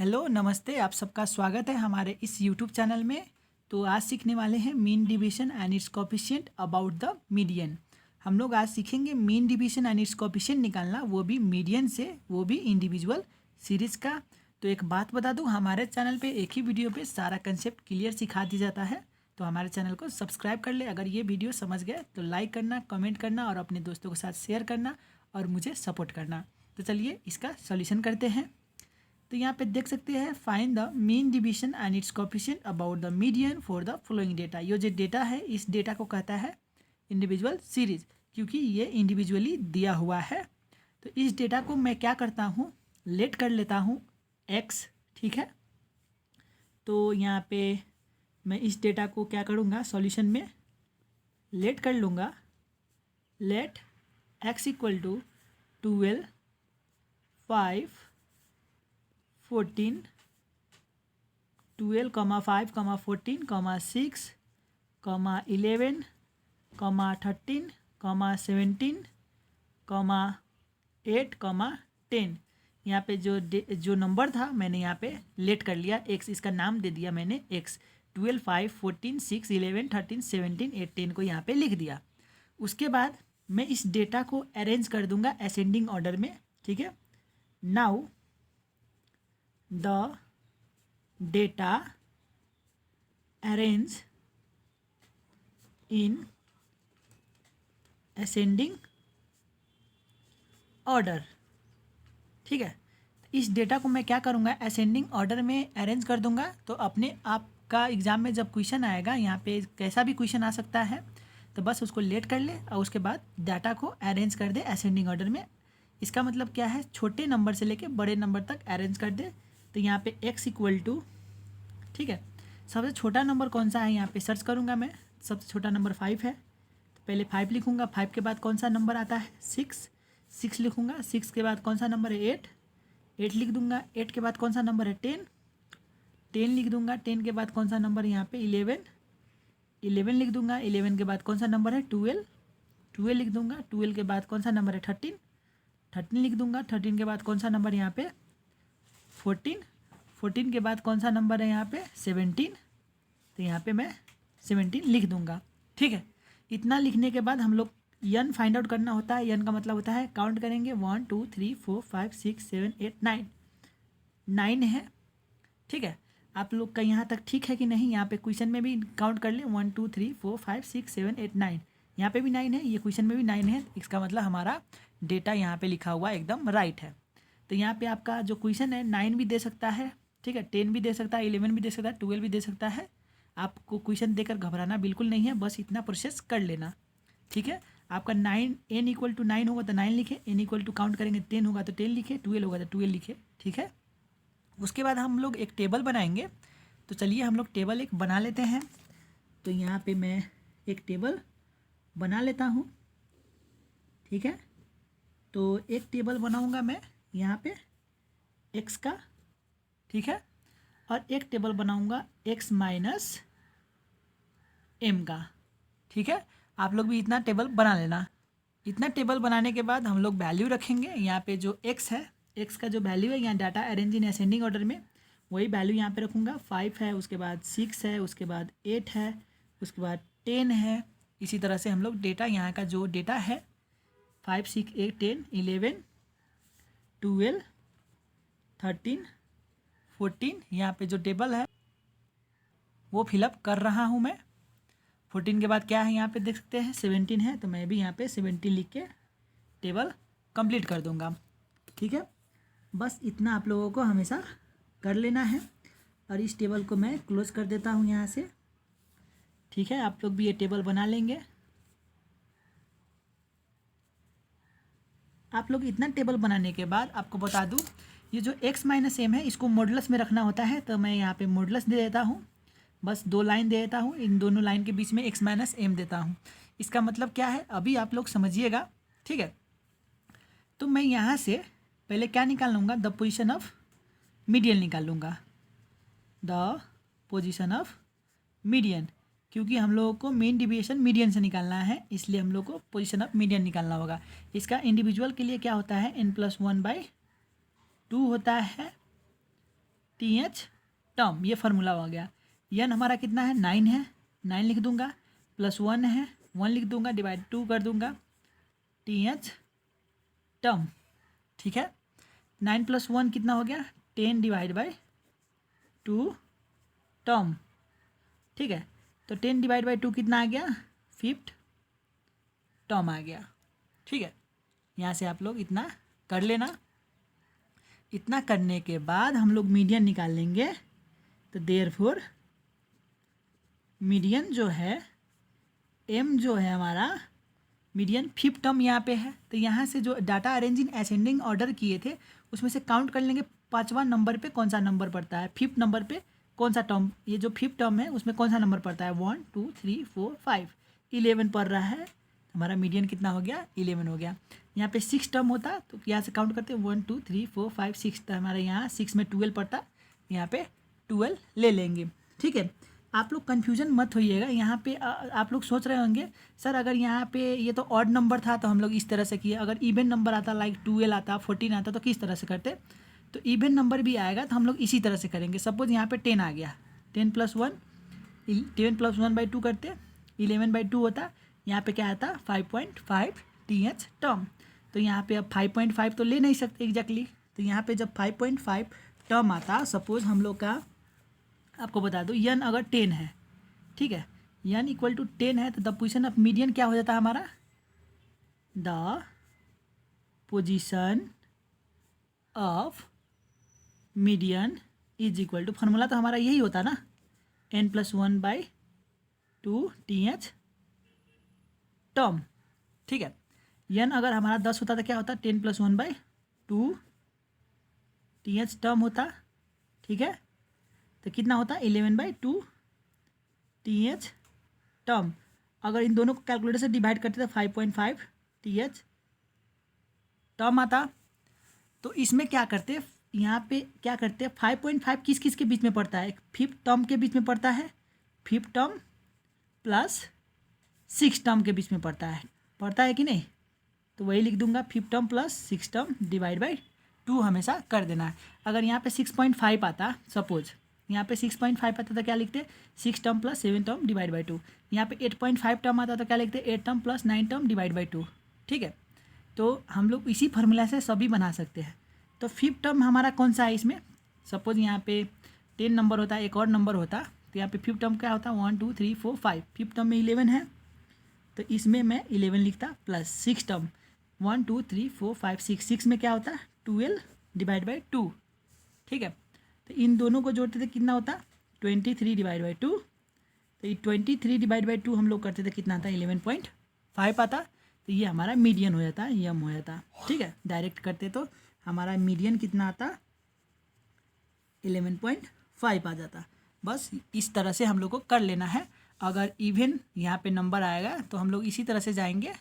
Hello नमस्ते, आप सबका स्वागत है हमारे इस यूट्यूब चैनल में। तो आज सीखने वाले हैं mean division and it's coefficient about the median. हम लोग आज सीखेंगे mean division and it's coefficient निकालना, वो भी मीडियन से, वो भी इंडिविजुअल सीरीज़ का। तो एक बात बता दूं, हमारे चैनल पे एक ही वीडियो पे सारा कंसेप्ट क्लियर सिखा दिया जाता है। तो हमारे चैनल को सब्सक्राइब कर ले। अगर ये वीडियो समझ गए तो लाइक करना, कमेंट करना और अपने दोस्तों के साथ शेयर करना और मुझे सपोर्ट करना। तो चलिए इसका सॉल्यूशन करते हैं। तो यहाँ पे देख सकते हैं, find the mean division and it's coefficient about the median for the following data. ये जो डेटा है, इस डेटा को कहता है इंडिविजुअल सीरीज, क्योंकि ये इंडिविजुअली दिया हुआ है। तो इस डेटा को मैं क्या करता हूँ, लेट कर लेता हूँ एक्स, ठीक है। तो यहाँ पे मैं इस डेटा को क्या करूँगा, सॉल्यूशन में लेट कर लूँगा। Let x equal to 12, 5, 14, 12, 5, 14, 6, 11, 13, 17, 8, 10। यहाँ पे जो नंबर था मैंने यहाँ पे लेट कर लिया एक्स, इसका नाम दे दिया मैंने एक्स। 12, 5, 14, 6, 11, 13, 17, 8, 10 को यहाँ पे लिख दिया। उसके बाद मैं इस डेटा को अरेंज कर दूंगा असेंडिंग ऑर्डर में, ठीक है। Now the data arrange in ascending order, ठीक है। इस डेटा को मैं क्या करूँगा, असेंडिंग ऑर्डर में अरेंज कर दूंगा। तो अपने आपका एग्ज़ाम में जब क्वेश्चन आएगा, यहाँ पे कैसा भी क्वेश्चन आ सकता है, तो बस उसको लेट कर ले और उसके बाद डाटा को अरेंज कर दे असेंडिंग ऑर्डर में। इसका मतलब क्या है, छोटे नंबर से लेके बड़े नंबर तक अरेंज कर दे। तो यहाँ पे x इक्वल टू, ठीक है, सबसे छोटा नंबर कौन सा है यहाँ पे सर्च करूँगा मैं। सबसे छोटा नंबर 5 है, तो पहले 5 लिखूँगा। 5 के बाद कौन सा नंबर आता है, 6 लिखूँगा। 6 के बाद कौन सा नंबर है, 8 लिख दूँगा। 8 के बाद कौन सा नंबर है, 10 लिख दूँगा। 10 के बाद कौन सा नंबर है यहाँ पे, 11 लिख दूँगा। 11 के बाद कौन सा नंबर है, 12 लिख दूँगा। 12 के बाद कौन सा नंबर है, 13 लिख दूँगा। 13 के बाद कौन सा नंबर है यहाँ पे, 14 के बाद कौन सा नंबर है यहाँ पे, 17। तो यहाँ पे मैं 17 लिख दूंगा, ठीक है। इतना लिखने के बाद हम लोग यन फाइंड आउट करना होता है। यन का मतलब होता है काउंट करेंगे, 1 2 3 4 5 6 7 8 9 है, ठीक है। आप लोग का यहाँ तक ठीक है कि नहीं, यहाँ पे क्वेश्चन में भी काउंट कर ले, 1 2 3 4 5 6 7 8 9। यहाँ पे भी 9 है, ये क्वेश्चन में भी 9 है। इसका मतलब हमारा डेटा यहाँ पे लिखा हुआ एकदम राइट है। तो यहाँ पे आपका जो क्वेश्चन है 9 भी दे सकता है, ठीक है, 10 भी दे सकता है, 11 भी दे सकता है, 12 भी दे सकता है। आपको क्वेश्चन देकर घबराना बिल्कुल नहीं है, बस इतना प्रोसेस कर लेना, ठीक है। आपका 9 n इक्वल टू 9 होगा तो 9 लिखे, n इक्वल टू काउंट करेंगे 10 होगा तो 10 लिखे, 12 होगा तो 12 लिखे, ठीक है। उसके बाद हम लोग एक टेबल बनाएंगे। तो चलिए हम लोग टेबल एक बना लेते हैं। तो यहाँ पे मैं एक टेबल बना लेता हूँ, ठीक है। तो एक टेबल बनाऊँगा मैं यहाँ पे x का, ठीक है, और एक टेबल बनाऊंगा x माइनस m का, ठीक है। आप लोग भी इतना टेबल बना लेना। इतना टेबल बनाने के बाद हम लोग वैल्यू रखेंगे। यहाँ पे जो x है, x का जो वैल्यू है, यहाँ data arrange in ascending order में, वही वैल्यू यहाँ पे रखूँगा। 5 है, उसके बाद 6 है, उसके बाद 8 है, उसके बाद 10 है। इसी तरह से हम लोग डेटा, यहाँ का जो डेटा है 5 6 8 10 11 12 13 14, यहाँ पे जो टेबल है वो फिलअप कर रहा हूँ मैं। 14 के बाद क्या है यहाँ पे देख सकते हैं, 17 है, तो मैं भी यहाँ पे 17 लिख के टेबल कंप्लीट कर दूँगा, ठीक है। बस इतना आप लोगों को हमेशा कर लेना है। और इस टेबल को मैं क्लोज कर देता हूँ यहाँ से, ठीक है। आप लोग भी ये टेबल बना लेंगे। आप लोग इतना टेबल बनाने के बाद आपको बता दूँ, ये जो x माइनस एम है, इसको मॉडुलस में रखना होता है। तो मैं यहाँ पे मॉडुलस दे देता हूँ, बस 2 लाइन दे देता हूँ। इन दोनों लाइन के बीच में x माइनस एम देता हूँ। इसका मतलब क्या है, अभी आप लोग समझिएगा, ठीक है। तो मैं यहाँ से पहले क्या निकाल लूँगा, द पोजीशन ऑफ मीडियन निकाल लूँगा, द पोजीशन ऑफ मीडियन, क्योंकि हम लोगों को मेन डिविएशन मीडियन से निकालना है, इसलिए हम लोग को पोजीशन ऑफ मीडियन निकालना होगा। इसका इंडिविजुअल के लिए क्या होता है, n+1/2 होता है, TH टर्म, ये फार्मूला हो गया। n हमारा कितना है 9 है, 9 लिख दूंगा, प्लस 1 है 1 लिख दूंगा, डिवाइड 2 कर दूंगा, TH टर्म। ठीक है, 9 + 1 कितना हो गया 10 डिवाइड बाई 2 टर्म। ठीक है, तो 10 डिवाइड बाई 2 कितना आ गया 5th टर्म आ गया। ठीक है, यहाँ से आप लोग इतना कर लेना। इतना करने के बाद हम लोग मीडियन निकाल लेंगे। तो देयरफॉर मीडियन जो है m जो है हमारा मीडियन 5th टर्म यहाँ पे है। तो यहाँ से जो data arrange in ascending order किए थे उसमें से काउंट कर लेंगे 5वां नंबर पे कौन सा नंबर पड़ता है, 5th नंबर पे कौन सा टर्म, ये जो 5th टर्म है उसमें कौन सा नंबर पड़ता है 1 2 3 4 5 11 पड़ रहा है। हमारा मीडियन कितना हो गया 11 हो गया। यहाँ पे 6 टर्म होता तो यहाँ से काउंट करते 1 2 3 4 5 6, तो हमारे यहाँ 6 में 12 पड़ता, यहाँ पे 12 ले लेंगे। ठीक है, आप लोग कन्फ्यूजन मत होइएगा। यहाँ पे आप लोग सोच रहे होंगे सर अगर यहाँ पे ये तो ऑड नंबर था तो हम लोग इस तरह से किए, अगर इवन नंबर आता लाइक 12 आता 14 आता तो किस तरह से करते। तो इवन नंबर भी आएगा तो हम लोग इसी तरह से करेंगे। सपोज यहाँ पे 10 आ गया, 10 + 1 10 + 1/2 करते 11/2 होता, यहाँ पे क्या आता 5.5 TH टर्म। तो यहाँ पे अब 5.5 तो ले नहीं सकते एग्जैक्टली, तो यहाँ पे जब 5.5 टर्म आता, सपोज हम लोग का आपको बता दूँ n अगर 10 है, ठीक है, n = 10 है तो द पोजीशन ऑफ मीडियन क्या हो जाता है हमारा, the position of median is equal to, formula तो हमारा यही होता ना n + 1/2 TH टर्म। ठीक है, n अगर हमारा 10 होता तो क्या होता 10 + 1/2 TH टर्म होता। ठीक है, तो कितना होता 11/2 TH टर्म। अगर इन दोनों को कैलकुलेटर से डिवाइड करते तो 5.5 TH टर्म आता। तो इसमें क्या करते, यहाँ पे क्या करते 5.5 किस किस के बीच में पड़ता है, 5th टर्म के बीच में पड़ता है, 5th term plus 6th term के बीच में पड़ता है कि नहीं। तो वही लिख दूंगा 5th term plus 6th term divide by 2 हमेशा कर देना है। अगर यहाँ पे 6.5 आता, सपोज यहाँ पे 6.5 आता तो क्या लिखते 6 term plus 7 term divide by 2। यहाँ पे 8.5 टर्म आता तो क्या लिखते 8 term plus 9 term divide by 2। ठीक है, तो हम लोग इसी फार्मूला से सभी बना सकते हैं। तो 5th टर्म हमारा कौन सा है इसमें, सपोज यहाँ पे 10 नंबर होता है, एक और नंबर होता, तो यहाँ पे 5th टर्म क्या होता 1 2 3 4 5, 5th टर्म में 11 है तो इसमें मैं 11 लिखता, प्लस 6 टर्म 1 2 3 4 5 6, 6 में क्या होता 12 डिवाइड बाई 2। ठीक है, तो इन दोनों को जोड़ते थे कितना होता 23 डिवाइड बाई 2। तो ये 23 डिवाइड बाई 2 हम लोग करते थे कितना आता 11.5 आता। तो ये हमारा मीडियन हो जाता, यम हो जाता। ठीक है, डायरेक्ट करते तो हमारा मीडियन कितना आता 11.5 आ जाता। बस इस तरह से हम लोग को कर लेना है। अगर इवन यहाँ पे नंबर आएगा तो हम लोग इसी तरह से जाएंगे।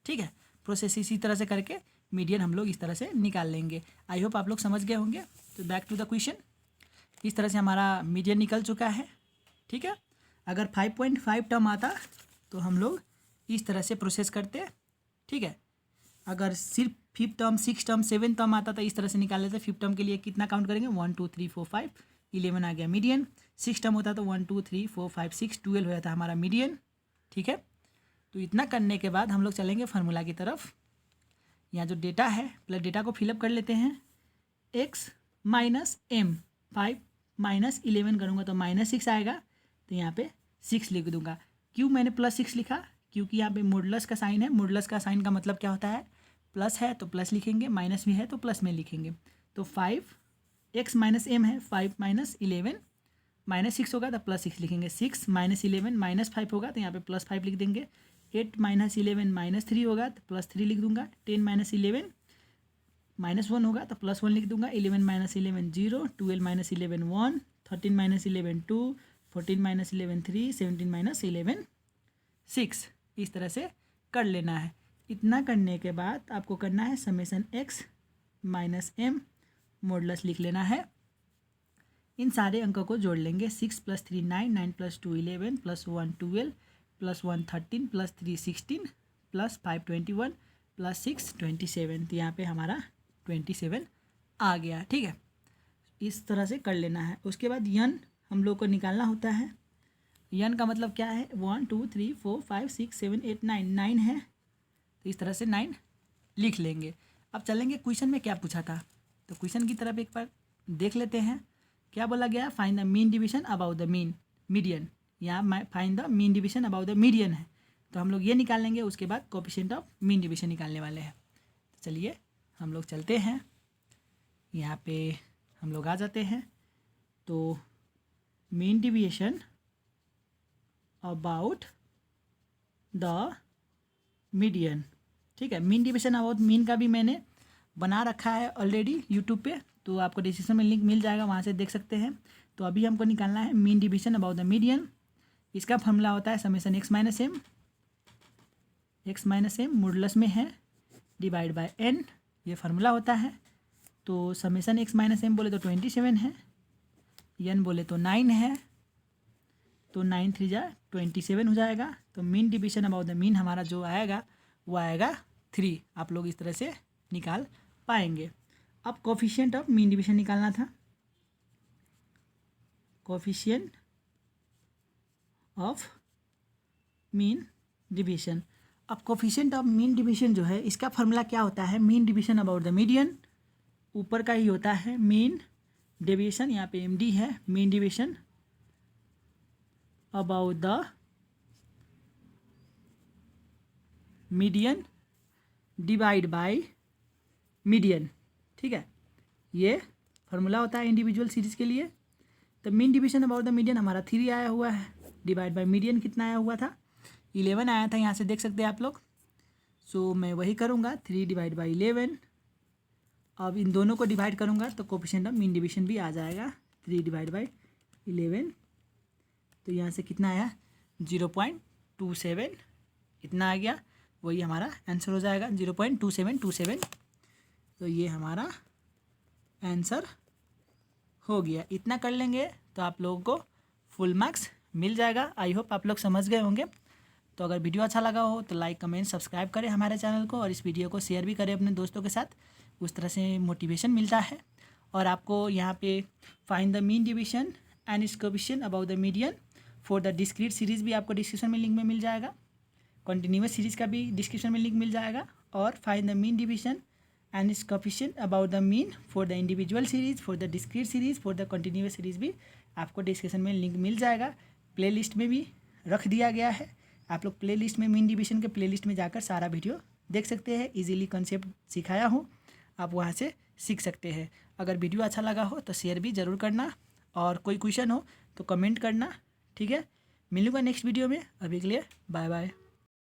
ठीक है, प्रोसेस इसी तरह से करके मीडियन हम लोग इस तरह से निकाल लेंगे। आई होप आप लोग समझ गए होंगे। तो बैक टू द क्वेश्चन, इस तरह से हमारा मीडियन निकल चुका है। ठीक है, अगर 5.5 टर्म आता तो हम लोग इस तरह से प्रोसेस करते। ठीक है, अगर सिर्फ 5th term 6th term 7th term आता तो इस तरह से निकाल लेते। 5th टर्म के लिए कितना काउंट करेंगे 1 2 3 4 5, 11 आ गया मीडियन। 6th टर्म होता तो 1 2 3 4 5 6, 12 हो जाता हमारा मीडियन। ठीक है, तो इतना करने के बाद हम लोग चलेंगे फार्मूला की तरफ। यहाँ जो डेटा है पहले डेटा को फिलअप कर लेते हैं। x माइनस m, 5 माइनस 11 करूँगा तो -6 आएगा, तो यहाँ पे 6 लिख दूंगा। क्यों मैंने +6 लिखा, क्योंकि यहाँ पे मॉडुलस का साइन है। मॉडुलस का साइन का मतलब क्या होता है, प्लस है तो प्लस लिखेंगे, माइनस भी है तो प्लस में लिखेंगे। तो 5x माइनस m है, 5 माइनस 11 -6 होगा तो +6 लिखेंगे। 6 माइनस 11 -5 होगा तो यहाँ पे +5 लिख देंगे। 8 माइनस 11 -3 होगा तो +3 लिख दूंगा। 10 माइनस 11 -1 होगा तो +1 लिख दूंगा। 11 minus 11 0, 12 minus 11 1, 13 minus 11 2, 14 minus 11 3, 17 minus 11 6। इस तरह से कर लेना है। इतना करने के बाद आपको करना है summation x minus m modulus लिख लेना है। इन सारे अंकों को जोड़ लेंगे। 6 + 3 9, 9 + 2 11, +1 12, +1 13, +3 16, +5 21, +6 27। तो यहाँ पे हमारा 27 आ गया। ठीक है, इस तरह से कर लेना है। उसके बाद यन हम लोग को निकालना होता है। यन का मतलब क्या है, 1 2 3 4 5 6 7 8 9, 9 है, तो इस तरह से 9 लिख लेंगे। अब चलेंगे क्वेश्चन में क्या पूछा था, तो क्वेश्चन की तरफ एक बार देख लेते हैं। क्या बोला गया, find the mean division about the median. यहाँ find the mean division about the median है, तो हम लोग ये निकाल लेंगे। उसके बाद कोएफिशिएंट ऑफ मीन डिवीजन निकालने वाले हैं। तो चलिए हम लोग चलते हैं, यहाँ पे हम लोग आ जाते हैं। तो mean division about the median, ठीक है। मीन डिवीजन अबाउट मीन का भी मैंने बना रखा है ऑलरेडी यूट्यूब पे, तो आपको डिस्क्रिप्शन में लिंक मिल जाएगा, वहाँ से देख सकते हैं। तो अभी हमको निकालना है mean division about the median. इसका फॉर्मूला होता है summation x minus m modulus में है डिवाइड बाय एन, ये फार्मूला होता है। तो समेशन एक्स माइनस एम बोले तो 27 है, एन बोले तो 9 है, तो 9 3 जा 27 हो जाएगा। तो mean division about the mean हमारा जो आएगा वो आएगा 3। आप लोग इस तरह से निकाल पाएंगे। अब कोएफिशिएंट ऑफ मीन डिवीजन निकालना था। कोएफिशिएंट ऑफ मीन डिवीजन, अब कोएफिशिएंट ऑफ मीन डिवीजन जो है इसका फार्मूला क्या होता है, mean division about the median, ऊपर का ही होता है मीन डिवीजन, यहाँ पे MD है, mean division about the median divide by median, ठीक है। ये फार्मूला होता है इंडिविजुअल सीरीज के लिए। तो mean division about the median हमारा 3 आया हुआ है, डिवाइड बाय मीडियन कितना आया हुआ था, 11 आया था, यहाँ से देख सकते हैं आप लोग। सो मैं वही करूँगा, 3 डिवाइड बाई 11। अब इन दोनों को डिवाइड करूँगा तो कोएफिशिएंट ऑफ मीन डिवीजन भी आ जाएगा, 3 डिवाइड बाई 11। तो यहाँ से कितना आया, 0.27 इतना आ गया, वही हमारा आंसर हो जाएगा, 0.2727। तो ये हमारा आंसर हो गया। इतना कर लेंगे तो आप लोगों को फुल मार्क्स मिल जाएगा। आई होप आप लोग समझ गए होंगे। तो अगर वीडियो अच्छा लगा हो तो लाइक कमेंट सब्सक्राइब करें हमारे चैनल को, और इस वीडियो को शेयर भी करें अपने दोस्तों के साथ, उस तरह से मोटिवेशन मिलता है। और आपको यहाँ पे find the mean division and it's coefficient about the median for the discrete series भी आपको डिस्क्रिप्शन में लिंक में मिल जाएगा, कंटिन्यूअस सीरीज़ का भी डिस्क्रिप्शन में लिंक मिल जाएगा। और find the mean division and it's coefficient about the mean for the individual series, for the discrete series, for the continuous series भी आपको डिस्क्रिप्शन में लिंक मिल जाएगा। प्लेलिस्ट में भी रख दिया गया है, आप लोग प्लेलिस्ट में मीन डिवीजन के प्लेलिस्ट में जाकर सारा वीडियो देख सकते हैं। इजीली कंसेप्ट सिखाया हूँ, आप वहाँ से सीख सकते हैं। अगर वीडियो अच्छा लगा हो तो शेयर भी ज़रूर करना, और कोई क्वेश्चन हो तो कमेंट करना, ठीक है। मिलूँगा नेक्स्ट वीडियो में, अभी के लिए बाय बाय।